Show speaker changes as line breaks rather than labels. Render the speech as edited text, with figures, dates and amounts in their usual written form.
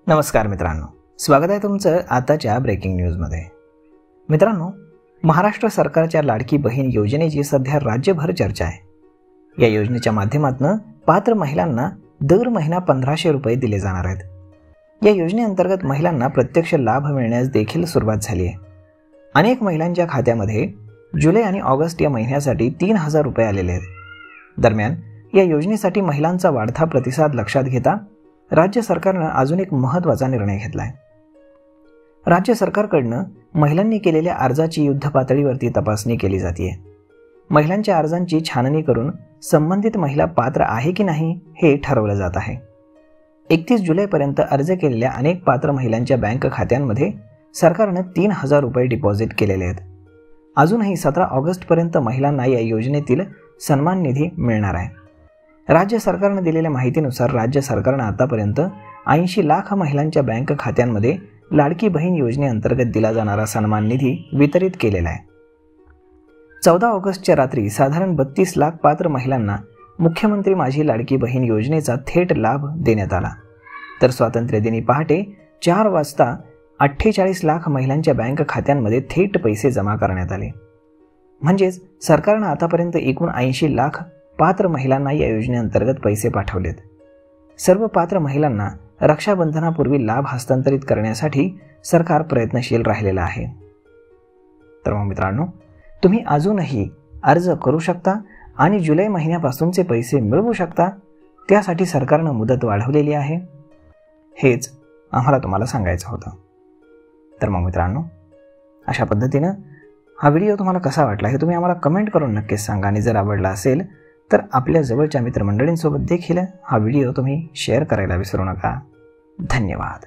नमस्कार मित्रांनो, स्वागत आहे तुमचं आताच्या ब्रेकिंग न्यूजमध्ये। मित्रांनो, महाराष्ट्र सरकारच्या लाडकी बहीण योजनेची सध्या राज्यभर चर्चा आहे। या योजनेच्या माध्यमातून पात्र महिलांना दर महिना 1500 रुपये दिले जाणार आहेत। या योजनेअंतर्गत महिलांना प्रत्यक्ष लाभ मिळण्यास देखील सुरुवात झाली आहे। अनेक महिलांच्या खात्यामध्ये जुलै आणि ऑगस्ट या महिन्यासाठी 3000 रुपये आलेले आहेत। दरम्यान या योजनेसाठी महिलांचा वाढता प्रतिसाद लक्षात घेता राज्य सरकारनं अजून एक महत्त्वाचा निर्णय घेतलाय। राज्य सरकारकडनं महिलांनी केलेल्या अर्जाची युद्ध पातळीवरती तपासणी केली जाते। महिलांच्या अर्जांची छाननी करून संबंधित महिला पात्र आहे की नाही हे ठरवलं जात आहे। 31 जुलैपर्यंत अर्ज केलेल्या अनेक पात्र महिलांच्या बँक खात्यांमध्ये सरकारनं 3000 रुपये डिपॉझिट केलेले आहेत। अजूनही 17 ऑगस्टपर्यंत महिलांना या योजनेतील सन्मान निधी मिळणार आहे। राज्य सरकारने दिलेल्या माहितीनुसार राज्य सरकारने आतापर्यंत 80 लाख महिलांच्या बँक खात्यांमध्ये लाडकी बहीण योजनेअंतर्गत दिला जाणारा सन्मान निधी वितरित केलेला आहे। 14 ऑगस्टच्या रात्री साधारण 32 लाख पात्र महिलांना मुख्यमंत्री माझी लाडकी बहीण योजनेचा थेट लाभ देण्यात आला। तर स्वातंत्र्यदिनी पहाटे 4 वाजता 48 लाख महिलांच्या बँक खात्यांमध्ये थेट पैसे जमा करण्यात आले। म्हणजेच सरकारने आतापर्यंत एकूण 80 लाख पात्र महिलांना या योजनेअंतर्गत पैसे पाठवलेत। सर्व पात्र महिलांना रक्षाबंधनापूर्वी लाभ हस्तांतरित करण्यासाठी सरकार प्रयत्नशील राहिलेलं आहे। तर मग मित्रांनो, तुम्ही अजूनही अर्ज करू शकता आणि जुलै महिन्यापासूनचे पैसे मिळवू शकता। त्यासाठी सरकारनं मुदत वाढवलेली आहे। हेच आम्हाला तुम्हाला सांगायचं होतं। तर मग मित्रांनो, अशा पद्धतीनं हा व्हिडिओ तुम्हाला कसा वाटला हे तुम्ही आम्हाला कमेंट करून नक्कीच सांगा। आणि जर आवडला असेल तर आपल्या जवळच्या मित्रमंडळींसोबत देखील हा व्हिडिओ तुम्ही शेअर करायला विसरू नका। धन्यवाद।